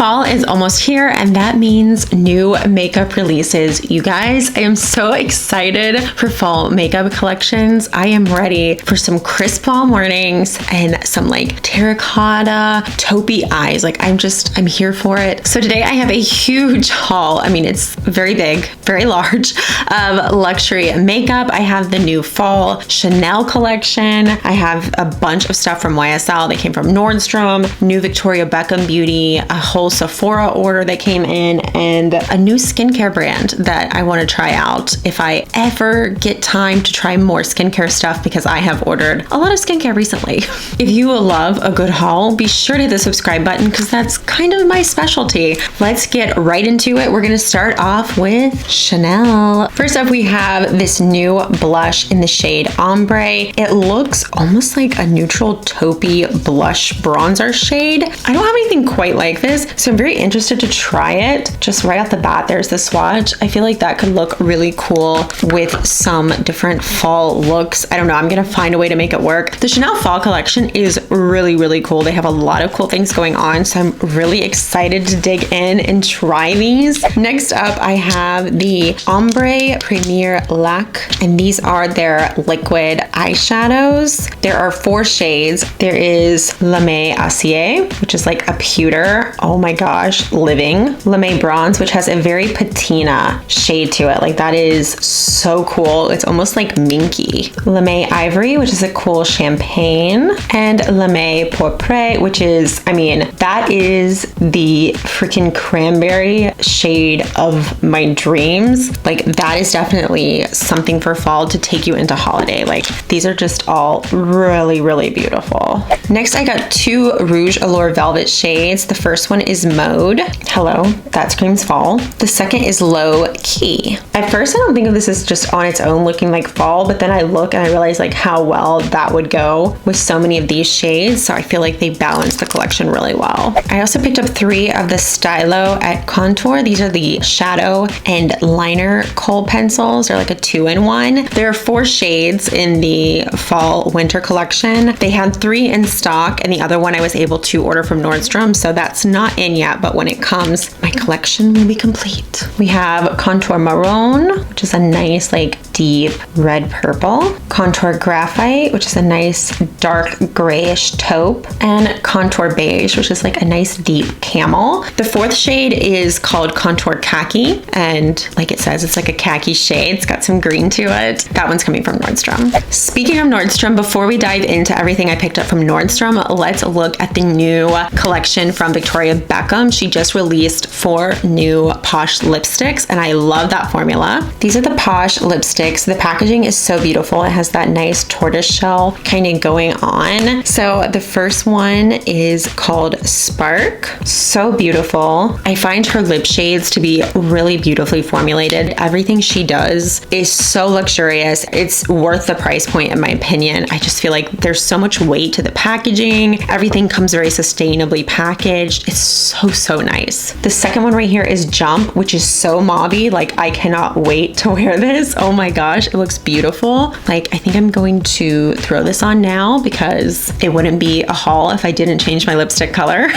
Fall is almost here, and that means new makeup releases. You guys, I am so excited for fall makeup collections. I am ready for some crisp fall mornings and some like terracotta taupey eyes. Like I'm here for it. So today I have a huge haul. I mean, it's very big, very large, of luxury makeup. I have the new fall Chanel collection. I have a bunch of stuff from YSL. They came from Nordstrom, new Victoria Beckham beauty, a whole Sephora order that came in, and a new skincare brand that I want to try out if I ever get time to try more skincare stuff, because I have ordered a lot of skincare recently. If you love a good haul, be sure to hit the subscribe button because that's kind of my specialty. Let's get right into it. We're going to start off with Chanel. First up, we have this new blush in the shade Ombre. It looks almost like a neutral taupey blush bronzer shade. I don't have anything quite like this, so I'm very interested to try it. Just right off the bat, there's the swatch. I feel like that could look really cool with some different fall looks. I don't know, I'm gonna find a way to make it work. The Chanel fall collection is really, really cool. They have a lot of cool things going on, so I'm really excited to dig in and try these. Next up, I have the Ombre Premier Lac, and these are their liquid eyeshadows. There are 4 shades. There is Lame Acier, which is like a pewter, oh my gosh, living. Lame Bronze, which has a very patina shade to it. Like that is so cool. It's almost like minky. Lame Ivory, which is a cool champagne. And Lame Pourpre, which is, I mean, that is the freaking cranberry shade of my dreams. Like that is definitely something for fall to take you into holiday. Like these are just all really, really beautiful. Next, I got 2 Rouge Allure Velvet shades. The first one is Mode. Hello, that screams fall. The second is Low Key. At first, I don't think of this as just on its own looking like fall, but then I look and I realize like how well that would go with so many of these shades. So I feel like they balance the collection really well. I also picked up 3 of the Stylo at Contour. These are the shadow and liner kohl pencils. They're like a 2-in-1. There are 4 shades in the fall winter collection. They had 3 in stock, and the other one I was able to order from Nordstrom, so that's not in yet, but when it comes, my collection will be complete. We have Contour Maroon, which is a nice like deep red purple. Contour Graphite, which is a nice dark grayish taupe. And Contour Beige, which is like a nice deep camel. The 4th shade is called Contour Khaki, and like it says, it's like a khaki shade. It's got some green to it. That one's coming from Nordstrom. Speaking of Nordstrom, before we dive into everything I picked up from Nordstrom, let's look at the new collection from Victoria Beckham. She just released 4 new Posh lipsticks, and I love that formula. These are the Posh lipsticks. The packaging is so beautiful. It has that nice tortoiseshell kind of going on. So the first one is called Spark. So beautiful. I find her lip shades to be really beautifully formulated. Everything she does is so luxurious. It's worth the price point in my opinion. I just feel like there's so much weight to the packaging. Everything comes very sustainably packaged. It's so nice. The second one right here is Jump, which is so mauvey. Like I cannot wait to wear this. Oh my gosh, it looks beautiful. Like I think I'm going to throw this on now because it wouldn't be a haul if I didn't change my lipstick color.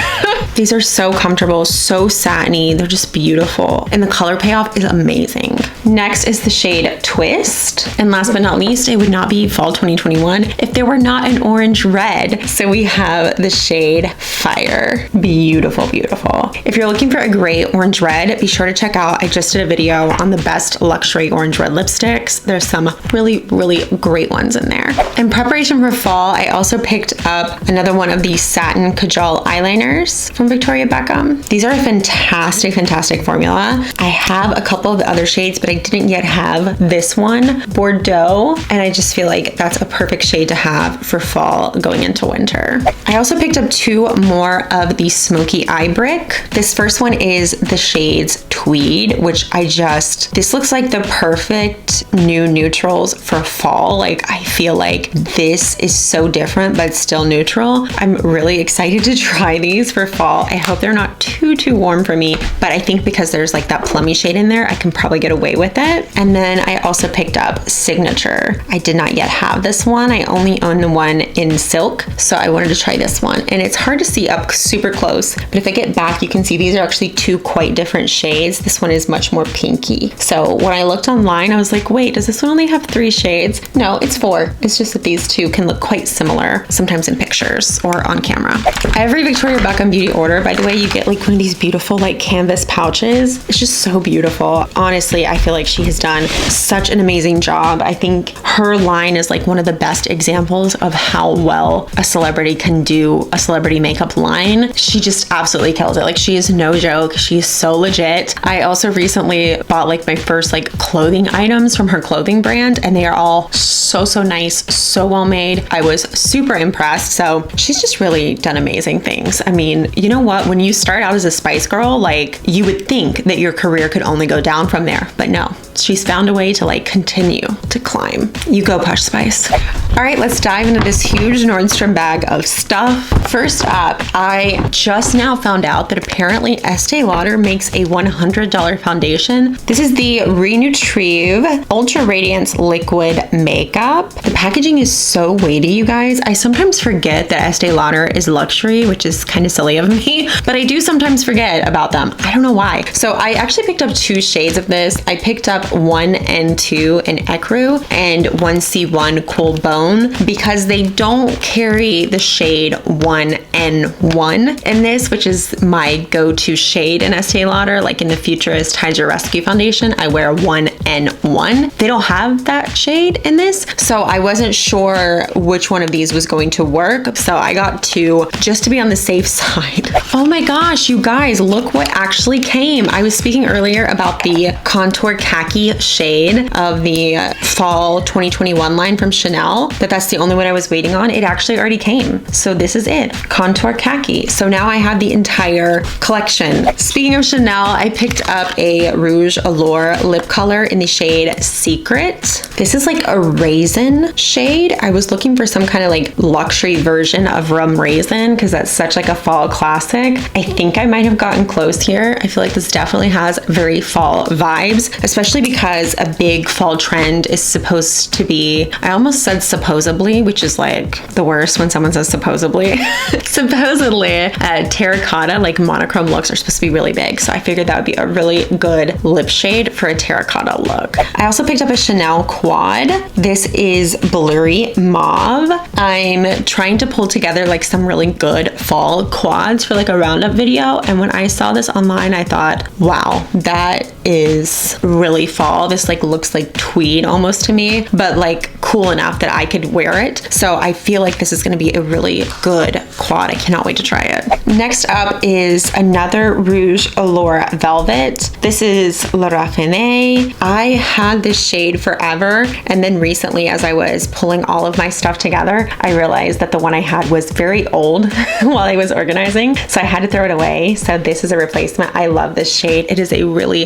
These are so comfortable, so satiny. They're just beautiful. And the color payoff is amazing. Next is the shade Twist. And last but not least, it would not be fall 2021 if there were not an orange red. So we have the shade Fire. Beautiful, beautiful. If you're looking for a great orange red, be sure to check out, I just did a video on the best luxury orange red lipsticks. There's some really, really great ones in there. In preparation for fall, I also picked up another one of these satin Kajal eyeliners from Victoria Beckham. These are a fantastic, fantastic formula. I have a couple of the other shades, but I didn't yet have this one, Bordeaux, and I just feel like that's a perfect shade to have for fall going into winter. I also picked up 2 more of the smoky eye brick. This first one is the shades Tweed, which this looks like the perfect new neutrals for fall. Like I feel like this is so different but still neutral. I'm really excited to try these for fall. I hope they're not too too warm for me, but I think because there's like that plummy shade in there, I can probably get away with it. And then I also picked up Signature. I did not yet have this one. I only own the one in silk, so I wanted to try this one. And it's hard to see up super close, but if I get back, you can see these are actually two quite different shades. This one is much more pinky. So when I looked online, I was like, wait, does this one only have 3 shades? No, it's 4. It's just that these two can look quite similar sometimes in pictures or on camera. Every Victoria Beckham beauty order, by the way, you get like one of these beautiful like canvas pouches. It's just so beautiful. Honestly, I feel like she has done such an amazing job. I think her line is like one of the best examples of how well a celebrity can do a celebrity makeup line. She just absolutely kills it. Like, she is no joke. She's so legit. I also recently bought like my first like clothing items from her clothing brand, and they are all so nice, so well made. I was super impressed. So she's just really done amazing things. I mean, you know what? When you start out as a Spice Girl, like, you would think that your career could only go down from there, but no, she's found a way to like continue to climb. You go, Push Spice. All right, let's dive into this huge Nordstrom bag of stuff. First up, I just now found out that apparently Estee Lauder makes a $100 foundation. This is the Renutrieve Ultra Radiance Liquid Makeup. The packaging is so weighty, you guys. I sometimes forget that Estee Lauder is luxury, which is kind of silly of me, but I do sometimes forget about them. I don't know why. So I actually picked up 2 shades of this. I picked up 1N2 in Ecru and 1C1 Cool Bone because they don't carry the shade 1N1 in this, which is my go-to shade in Estee Lauder. Like in the Futurist Hydra Rescue Foundation, I wear 1N1. They don't have that shade in this, so I wasn't sure which one of these was going to work, so I got 2 just to be on the safe side. Oh my gosh, you guys, look what actually came. I was speaking earlier about the Contour Khaki shade of the Fall 2021 line from Chanel, that's the only one I was waiting on. It actually already came. So this is it, Contour Khaki. So now I have the entire collection. Speaking of Chanel, I picked up a Rouge Allure lip color in the shade Secret. This is like a raisin shade. I was looking for some kind of like luxury version of Rum Raisin because that's such like a fall classic. I think I might have gotten close here. I feel like this definitely has very fall vibes, especially because a big fall trend is supposed to be, I almost said supposedly, which is like the worst when someone says supposedly. Supposedly, terracotta, like monochrome looks are supposed to be really big. So I figured that would be a really good lip shade for a terracotta look. I also picked up a Chanel Quad. This is Blurry Mauve. I'm trying to pull together like some really good fall quads for like a roundup video. And when I saw this online, I thought, wow, that is really fall. This like looks like tweed almost to me, but like cool enough that I could wear it. So I feel like this is going to be a really good quad. I cannot wait to try it. Next up is another Rouge Allure Velvet. This is La Raffinée. I had this shade forever, and then recently as I was pulling all of my stuff together, I realized that the one I had was very old while I was organizing, so I had to throw it away. So this is a replacement. I love this shade. It is a really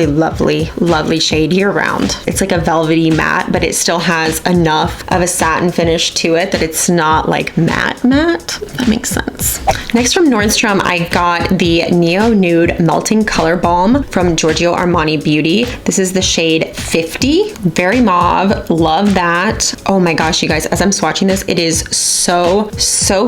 lovely shade year round. It's like a velvety matte, but it still has enough of a satin finish to it that it's not like matte. If that makes sense. Next from Nordstrom, I got the Neo Nude Melting Color Balm from Giorgio Armani Beauty. This is the shade 50. Very mauve. Love that. Oh my gosh, you guys, as I'm swatching this, it is so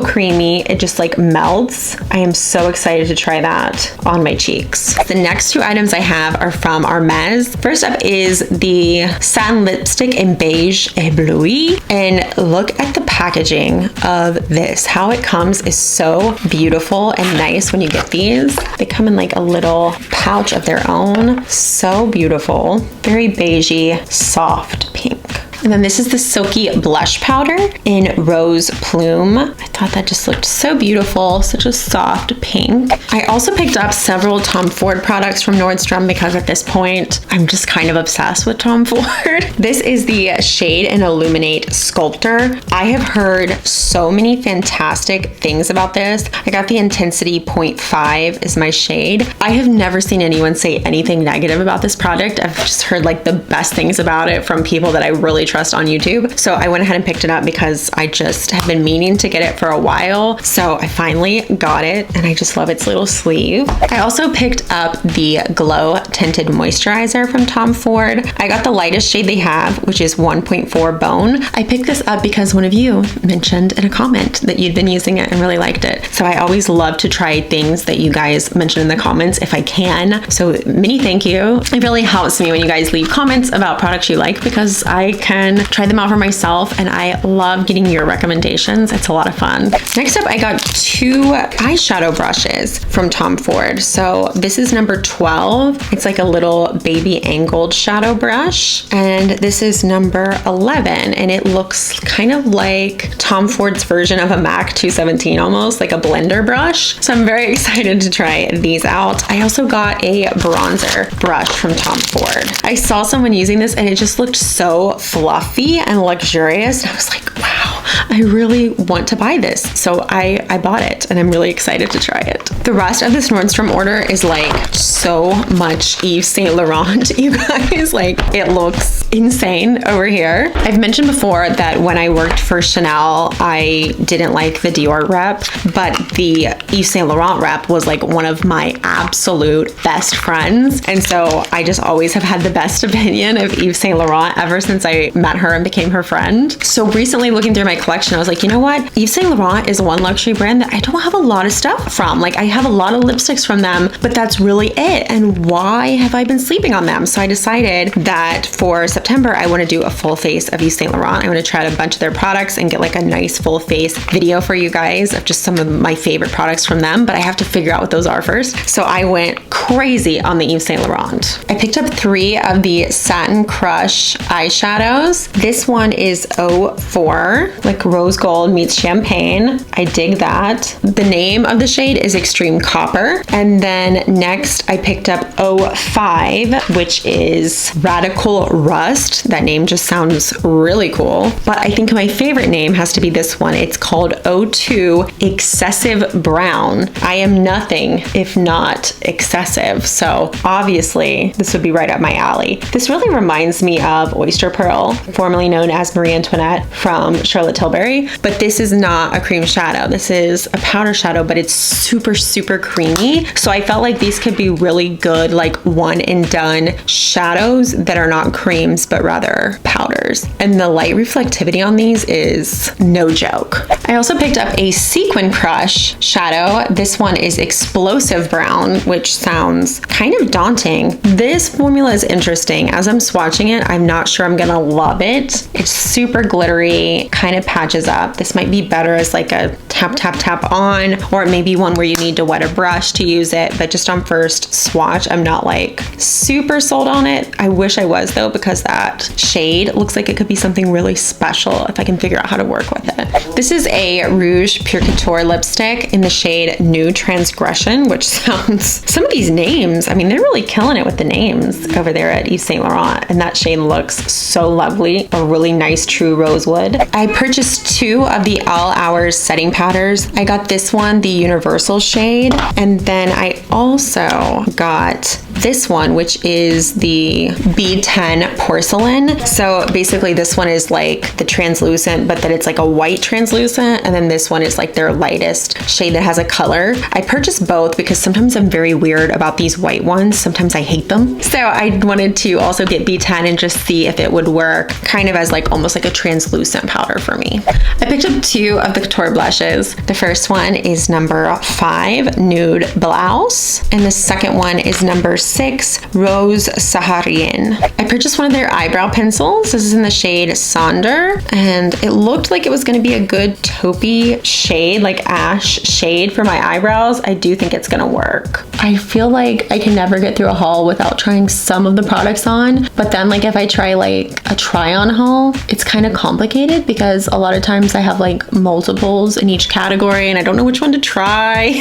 creamy. It just like melts. I am so excited to try that on my cheeks. The next 2 items I have are from Hermes. First up is the satin lipstick in beige ébloui, and look at the packaging of this. How it comes is so beautiful and nice when you get these. They come in like a little pouch of their own. So beautiful. Very beigey, soft pink. And then this is the Silky Blush Powder in Rose Plume. I thought that just looked so beautiful, such a soft pink. I also picked up several Tom Ford products from Nordstrom because at this point, I'm just kind of obsessed with Tom Ford. This is the Shade and Illuminate Sculptor. I have heard so many fantastic things about this. I got the Intensity 0.5 is my shade. I have never seen anyone say anything negative about this product. I've just heard like the best things about it from people that I really trust trust on YouTube. So I went ahead and picked it up because I just have been meaning to get it for a while. So I finally got it and I just love its little sleeve. I also picked up the Glow Tinted Moisturizer from Tom Ford. I got the lightest shade they have, which is 1.4 Bone. I picked this up because one of you mentioned in a comment that you'd been using it and really liked it. So I always love to try things that you guys mention in the comments if I can. So mini thank you. It really helps me when you guys leave comments about products you like because I can try them out for myself and I love getting your recommendations. It's a lot of fun. Next up, I got 2 eyeshadow brushes from Tom Ford. So this is number 12. It's like a little baby angled shadow brush. And this is number 11. And it looks kind of like Tom Ford's version of a MAC 217, almost like a blender brush. So I'm very excited to try these out. I also got a bronzer brush from Tom Ford. I saw someone using this and it just looked so fluffy and luxurious. And I was like, wow, I really want to buy this. So I bought it and I'm really excited to try it. The rest of this Nordstrom order is like so much Yves Saint Laurent, you guys. Like, it looks insane over here. I've mentioned before that when I worked for Chanel, I didn't like the Dior rep, but the Yves Saint Laurent rep was like one of my absolute best friends. And so I just always have had the best opinion of Yves Saint Laurent ever since I met her and became her friend. So recently, looking through my collection, I was like, you know what? Yves Saint Laurent is one luxury brand that I don't have a lot of stuff from. Like, I have a lot of lipsticks from them, but that's really it. And why have I been sleeping on them? So I decided that for September, I want to do a full face of Yves Saint Laurent. I want to try out a bunch of their products and get like a nice full face video for you guys of just some of my favorite products from them, but I have to figure out what those are first. So I went crazy on the Yves Saint Laurent. I picked up 3 of the Satin Crush eyeshadows. This one is 04, like rose gold meets champagne. I dig that. The name of the shade is Extreme Copper. And then next I picked up 05, which is Radical Rust. That name just sounds really cool. But I think my favorite name has to be this one. It's called 02 Excessive Brown. I am nothing if not excessive. So obviously this would be right up my alley. This really reminds me of Oyster Pearl, formerly known as Marie Antoinette from Charlotte Tilbury. But this is not a cream shadow. This is a powder shadow, but it's super, super creamy. So I felt like these could be really good, like one and done shadows that are not creams, but rather powders. And the light reflectivity on these is no joke. I also picked up a Sequin Crush shadow. This one is Explosive Brown, which sounds kind of daunting. This formula is interesting. As I'm swatching it, I'm not sure I'm gonna love it. It's super glittery, kind of patches up. This might be better as like a tap, tap, tap on, or it may be one where you need to wet a brush to use it, but just on first swatch, I'm not like super sold on it. I wish I was though, because that shade looks like it could be something really special if I can figure out how to work with it. This is a Rouge Pure Couture lipstick in the shade New Transgression, which sounds, some of these names, I mean, they're really killing it with the names over there at Yves Saint Laurent, and that shade looks so lovely, a really nice true rosewood. I purchased 2 of the All Hours setting powders. I got this one, the Universal shade, and then I also got this one, which is the B10 Porcelain. So basically this one is like the translucent, but then it's like a white translucent, and then this one is like their lightest shade that has a color. I purchased both because sometimes I'm very weird about these white ones. Sometimes I hate them. So I wanted to also get B10 and just see if it would work kind of as like almost like a translucent powder for me. I picked up 2 of the Couture blushes. The first one is number 5, Nude Blouse, and the second one is number 6, Rose Saharian. I purchased one of their eyebrow pencils. This is in the shade Sonder, and it looked like it was going to be a good taupey shade, like ash shade for my eyebrows. I do think it's going to work. I feel like I can never get through a haul without trying some of the products on, but then like if I try like a try on haul, it's kind of complicated because because a lot of times I have like multiples in each category and I don't know which one to try.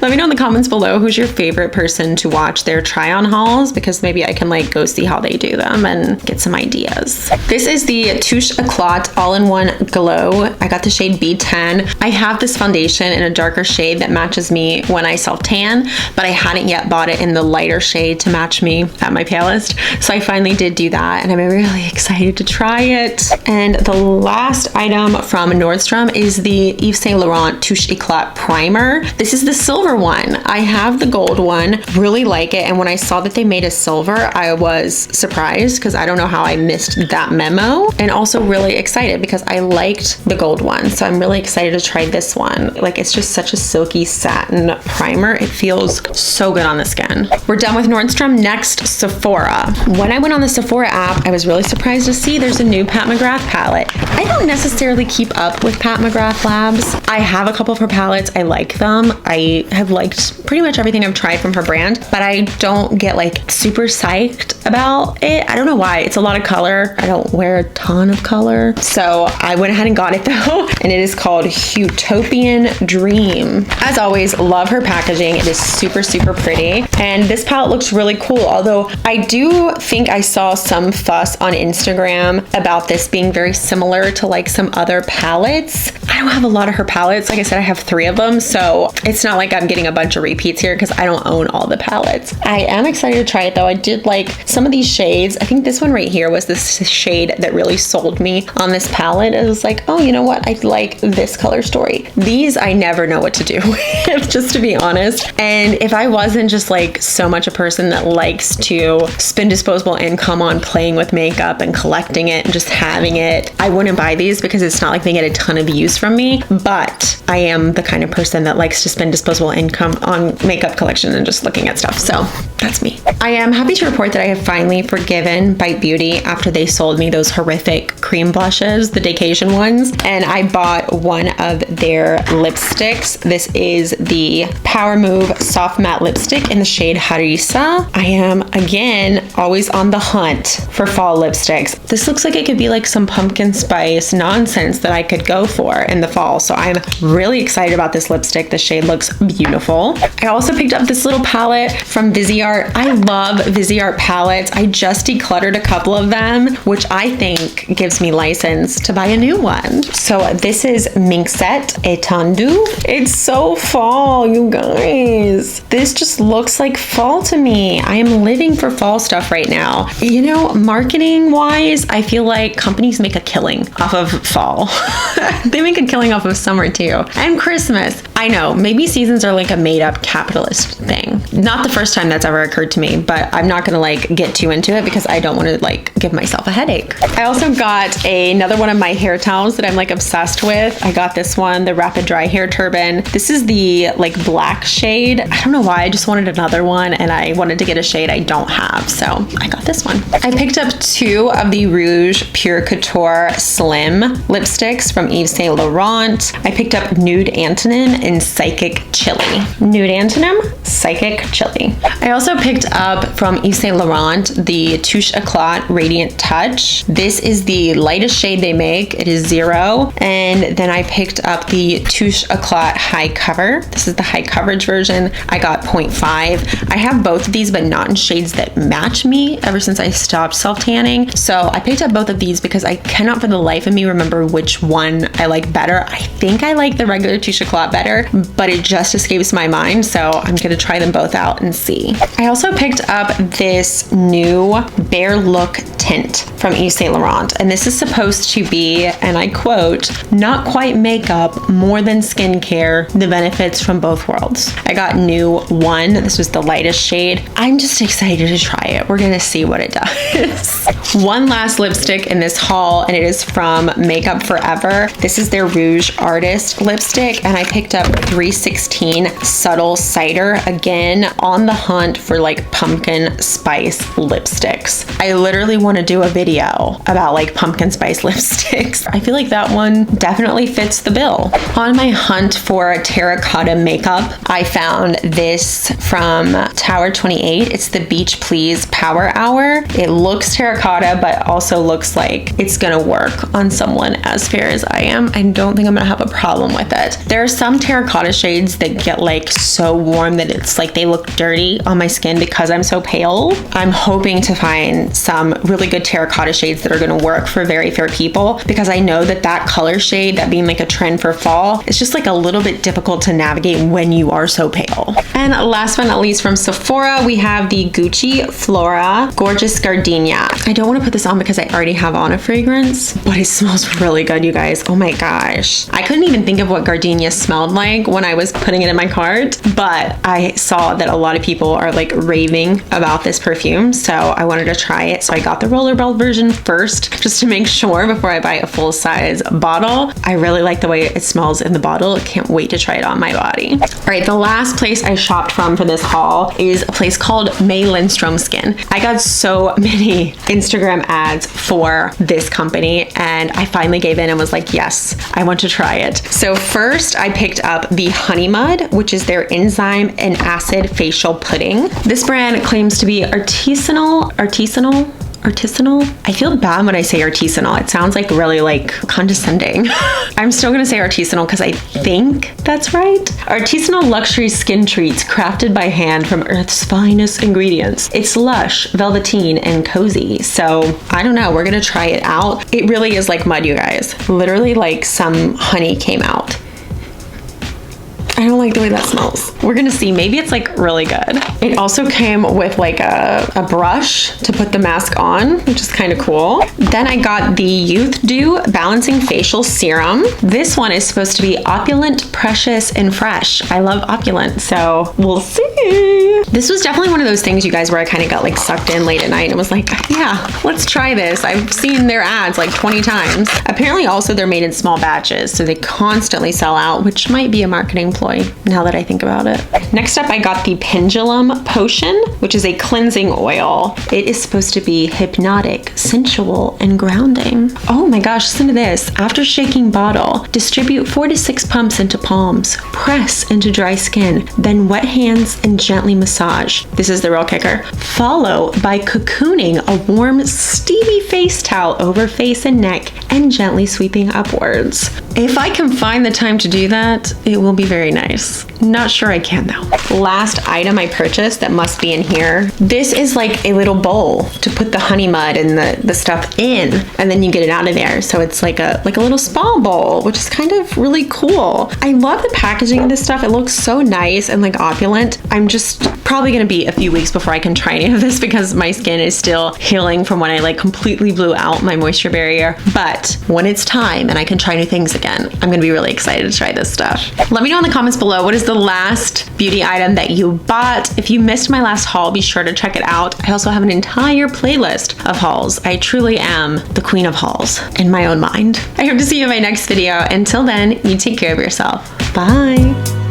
Let me know in the comments below who's your favorite person to watch their try on hauls, because maybe I can like go see how they do them and get some ideas. This is the Touche Eclat all-in-one glow. I got the shade B10. I have this foundation in a darker shade that matches me when I self-tan, but I hadn't yet bought it in the lighter shade to match me at my palest. So I finally did do that and I'm really excited to try it. And the last item from Nordstrom is the Yves Saint Laurent Touche Eclat primer. This is the silver one. I have the gold one, really like it. And when I saw that they made a silver, I was surprised because I don't know how I missed that memo, and also really excited because I liked the gold one. So I'm really excited to try this one. Like, it's just such a silky satin primer. It feels so good on the skin. We're done with Nordstrom. Next, Sephora. When I went on the Sephora app, I was really surprised to see there's a new Pat McGrath palette. I don't necessarily keep up with Pat McGrath Labs. I have a couple of her palettes. I like them. I have liked pretty much everything I've tried from her brand, but I don't get like super psyched about it. I don't know why. It's a lot of color. I don't wear a ton of color. So I went ahead and got it though, and it is called Utopian Dream. As always, love her packaging. It is super, super pretty. And this palette looks really cool. Although I do think I saw some fuss on Instagram about this being very similar to like some other palettes. I don't have a lot of her palettes. Like I said, I have 3 of them. So it's not like I'm getting a bunch of repeats here because I don't own all the palettes. I am excited to try it though. I did like some of these shades. I think this one right here was this shade that really sold me on this palette. It was like, oh, you know what? I like this color story. These I never know what to do with, just to be honest. And if I wasn't just like so much a person that likes to spend disposable income on playing with makeup and collecting it and just having it, I wouldn't buy these because it's not like they get a ton of use from me. But I am the kind of person that likes to spend disposable income on makeup collection and just looking at stuff. So that's me. I am happy to report that I have finally forgiven Bite Beauty after they sold me those horrific cream blushes, the Daycation ones. And I bought one of their lipsticks. This is the Power Move Soft Matte Lipstick in the shade Harissa. I am, again, always on the hunt for fall lipsticks. This looks like it could be like some pumpkin spice nonsense that I could go for in the fall. So I'm really excited about this lipstick. The shade looks beautiful. I also picked up this little palette from Viseart. I love Viseart palettes. I just decluttered a couple of them, which I think gives me license to buy a new one. So this is Minxette Étendue. It's so fall, you guys. This just looks like fall to me. I am living for fall stuff right now. You know, marketing wise, I feel like companies make a killing off of fall. They make a killing off of summer too. And Christmas. I know, maybe seasons are like a made up capitalist thing. Not the first time that's ever occurred to me, but I'm not gonna like get too into it because I don't want to like give myself a headache. I also got another one of my hair towels that I'm like obsessed with. I got this one, the Rapid Dry Hair Turban. This is the like black shade. I don't know why, I just wanted another one and I wanted to get a shade I don't have, so I got this one. I picked up 2 of the Rouge Pure Couture Slim lipsticks from Yves Saint Laurent. I picked up Nude Antonym in Psychic Chili. Nude Antonym, Psychic Chili. I also picked up from Yves Saint Laurent the Touche Eclat Radiant Touch. This is the lightest shade they make. It is 0. And then I picked up the Touche Eclat High Cover. This is the high coverage version. I got 0.5. I have both of these, but not in shades that match me ever since I stopped self-tanning. So I picked up both of these because I cannot for the life of me remember which one I like better. I think I like the regular Touche Eclat better, but it just escapes my mind. So I'm gonna try them both out and see. I also picked up this new Bare Look tint from Yves Saint Laurent. And this is supposed to be, and I quote, not quite makeup, more than skincare, the benefits from both worlds. I got new 1. This was the lightest shade. I'm just excited to try it. We're gonna see what it does. One last lipstick in this haul, and it is from Makeup Forever. This is their Rouge Artist lipstick, and I picked up Makeup 316 Subtle Cider. Again, on the hunt for like pumpkin spice lipsticks. I literally want to do a video about like pumpkin spice lipsticks. I feel like that one definitely fits the bill. On my hunt for terracotta makeup, I found this from Tower 28. It's the Beach Please Power Hour. It looks terracotta, but also looks like it's gonna work on someone as fair as I am. I don't think I'm gonna have a problem with it. There are some terracotta shades that get like so warm that it's like they look dirty on my skin because I'm so pale. I'm hoping to find some really good terracotta shades that are gonna work for very fair people, because I know that that color shade, that being like a trend for fall, is just like a little bit difficult to navigate when you are so pale. And last but not least, from Sephora, we have the Gucci Flora Gorgeous Gardenia. I don't want to put this on because I already have on a fragrance, but it smells really good, you guys. Oh my gosh. I couldn't even think of what gardenia smelled like when I was putting it in my cart, but I saw that a lot of people are like raving about this perfume, so I wanted to try it. So I got the rollerball version first, just to make sure before I buy a full-size bottle. I really like the way it smells in the bottle. I can't wait to try it on my body. All right, the last place I shopped from for this haul is a place called May Lindstrom Skin. I got so many Instagram ads for this company, and I finally gave in and was like, yes, I want to try it. So first I picked up the Honey Mud, which is their enzyme and acid facial pudding. This brand claims to be artisanal. I feel bad when I say artisanal. It sounds like really like condescending. I'm still gonna say artisanal because I think that's right. Artisanal luxury skin treats crafted by hand from Earth's finest ingredients. It's lush, velveteen, and cozy. So I don't know, we're gonna try it out. It really is like mud, you guys. Literally like some honey came out. I don't like the way that smells. We're gonna see, maybe it's like really good. It also came with like a brush to put the mask on, which is kind of cool. Then I got the Youth Dew Balancing Facial Serum. This one is supposed to be opulent, precious, and fresh. I love opulent, so we'll see. This was definitely one of those things, you guys, where I kind of got like sucked in late at night and was like, yeah, let's try this. I've seen their ads like 20 times. Apparently also they're made in small batches, so they constantly sell out, which might be a marketing ploy now that I think about it. Next up, I got the Pendulum Potion, which is a cleansing oil. It is supposed to be hypnotic, sensual, and grounding. Oh my gosh, listen to this. After shaking bottle, distribute 4 to 6 pumps into palms, press into dry skin, then wet hands and gently massage. This is the real kicker. Follow by cocooning a warm, steamy face towel over face and neck and gently sweeping upwards. If I can find the time to do that, it will be very nice. Not sure I can though. Last item I purchased that must be in here. This is like a little bowl to put the honey mud and the stuff in, and then you get it out of there. So it's like a little spa bowl, which is kind of really cool. I love the packaging of this stuff. It looks so nice and like opulent. I'm just probably gonna be a few weeks before I can try any of this because my skin is still healing from when I like completely blew out my moisture barrier. But when it's time and I can try new things again, I'm gonna be really excited to try this stuff. Let me know in the comments below, what is the last beauty item that you bought? If you missed my last haul, be sure to check it out. I also have an entire playlist of hauls. I truly am the queen of hauls in my own mind. I hope to see you in my next video. Until then, you take care of yourself. Bye.